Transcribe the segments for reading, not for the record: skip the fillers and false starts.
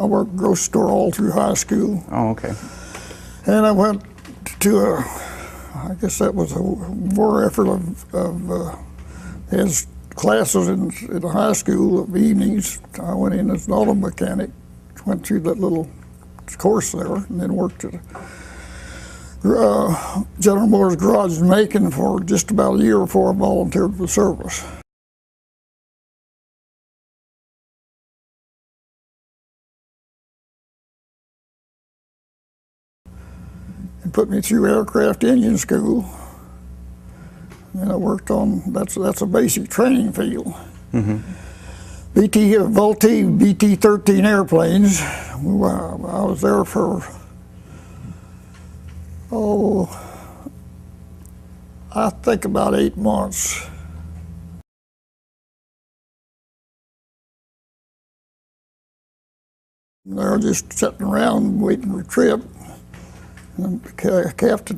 I worked grocery store all through high school. Oh, okay. And I went to I guess that was a more effort of his classes in the high school of evenings. I went in as an auto mechanic, went through that little course there, and then worked at General Motors Garage in Macon for just about a year before I volunteered for the service. And put me through aircraft engine school. And I worked on, that's a basic training field. Mm-hmm. Vultee BT-13 airplanes. I was there for, I think about 8 months. They were just sitting around waiting for a trip. And the captain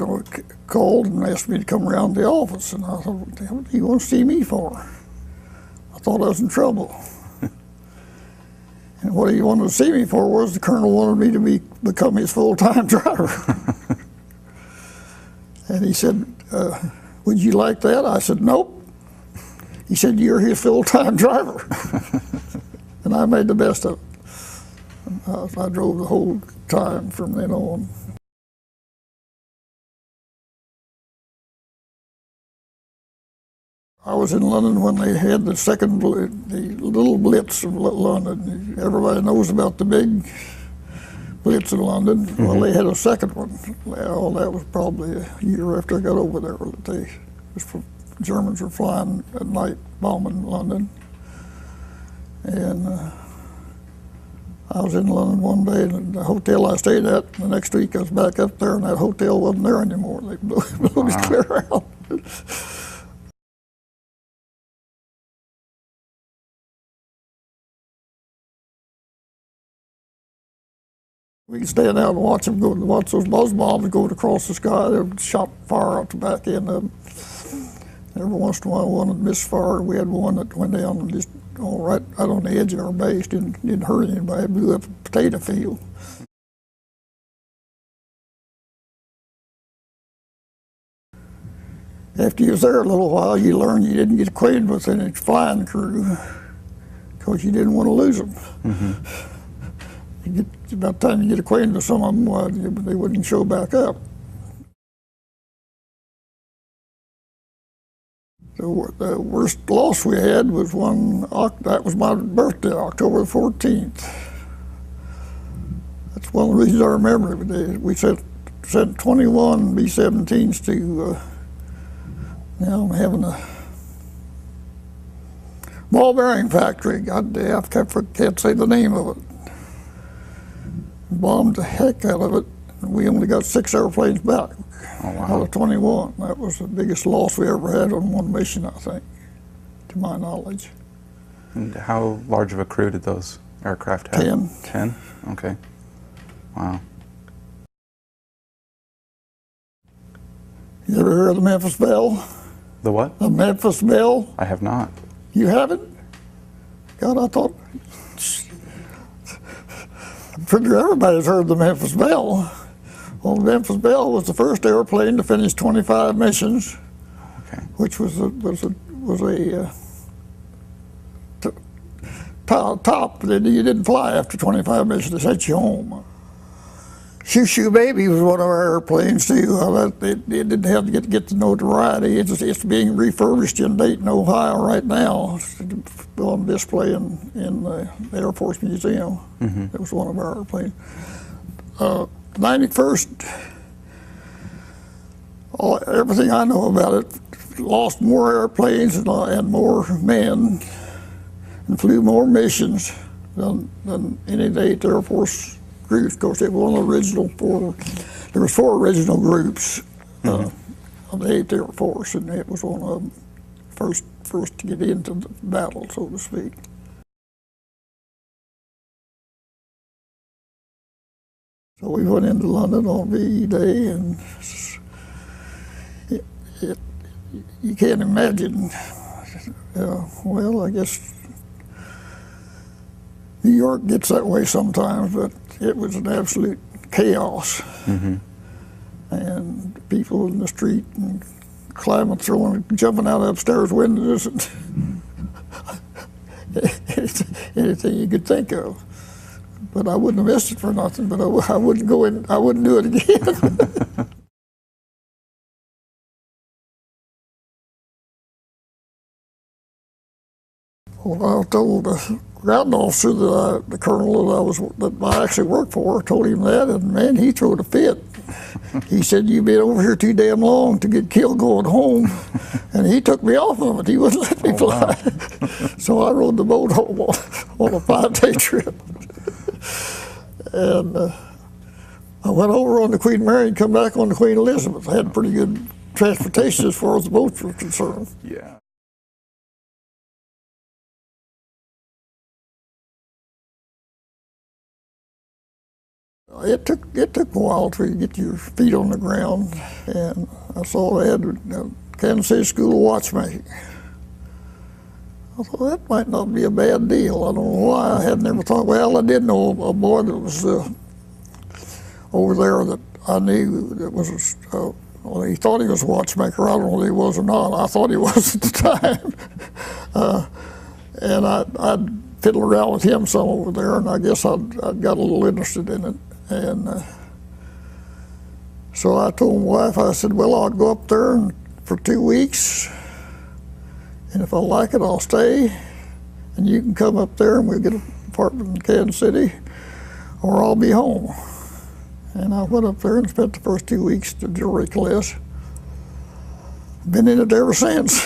called and asked me to come around the office, and I thought, what do you want to see me for? I thought I was in trouble. And what he wanted to see me for was the colonel wanted me to become his full-time driver. And he said, would you like that? I said, nope. He said, you're his full-time driver. And I made the best of it. I drove the whole time from then on. I was in London when they had the little blitz of London. Everybody knows about the big blitz in London. Mm-hmm. Well, they had a second one. Well, that was probably a year after I got over there. Germans were flying at night, bombing London. And I was in London one day, and the hotel I stayed at, the next week I was back up there, and that hotel wasn't there anymore. They blew it clear out. We could stand out and watch them watch those buzz bombs going across the sky. They would shot fire out the back end of them. Every once in a while, one would miss fire. We had one that went down just right on the edge of our base. Didn't hurt anybody. It blew up a potato field. After you was there a little while, you learned you didn't get acquainted with any flying crew because you didn't want to lose them. Mm-hmm. About the time you get acquainted with some of them, they wouldn't show back up. So the worst loss we had was that was my birthday, October the 14th. That's one of the reasons I remember it. We sent 21 B-17s to, now I'm having a ball bearing factory. I can't say the name of it. Bombed the heck out of it, and we only got 6 airplanes back out of 21. That was the biggest loss we ever had on one mission, I think, to my knowledge. And how large of a crew did those aircraft have? 10. 10? Okay. Wow. You ever heard of the Memphis Belle? The what? The Memphis Belle? I have not. You haven't? God, I thought... I'm pretty sure everybody's heard the Memphis Belle. Well, the Memphis Belle was the first airplane to finish 25 missions, okay. Which was a top that you didn't fly after 25 missions. They sent you home. Shoo Shoo Baby was one of our airplanes too. It didn't have to get the notoriety. It's being refurbished in Dayton, Ohio right now. It's on display in the Air Force Museum. Mm-hmm. It was one of our airplanes. 91st, everything I know about it, lost more airplanes and more men and flew more missions than any of the 8th Air Force groups. Of course, it was one of the original 4. There was 4 original groups of the 8th Air Force, and it was one of them first to get into the battle, so to speak. So we went into London on VE Day, and you can't imagine. Well, I guess New York gets that way sometimes, but it was an absolute chaos. Mm-hmm. And people in the street and climbing, throwing, jumping out of upstairs windows, and anything you could think of. But I wouldn't have missed it for nothing. But I wouldn't go in. I wouldn't do it again. Well, I told the ground officer that the colonel that I actually worked for, told him that, and man, he threw a fit. He said, "You've been over here too damn long to get killed going home," and he took me off of it. He wouldn't let me fly. Wow. So I rode the boat home on a 5-day trip, and I went over on the Queen Mary and come back on the Queen Elizabeth. I had pretty good transportation as far as the boats were concerned. Yeah. It took a while to get your feet on the ground, and I saw they had a Kansas City School of Watchmaking. I thought that might not be a bad deal. I don't know why I had never thought. Well, I did know a boy that was over there that I knew that was. Well, he thought he was a watchmaker. I don't know if he was or not. I thought he was at the time, and I'd fiddle around with him some over there, and I guess I'd got a little interested in it. And so I told my wife, I said, well, I'll go up there for 2 weeks, and if I like it, I'll stay, and you can come up there and we'll get an apartment in Kansas City, or I'll be home. And I went up there and spent the first 2 weeks at the jewelry class. Been in it ever since.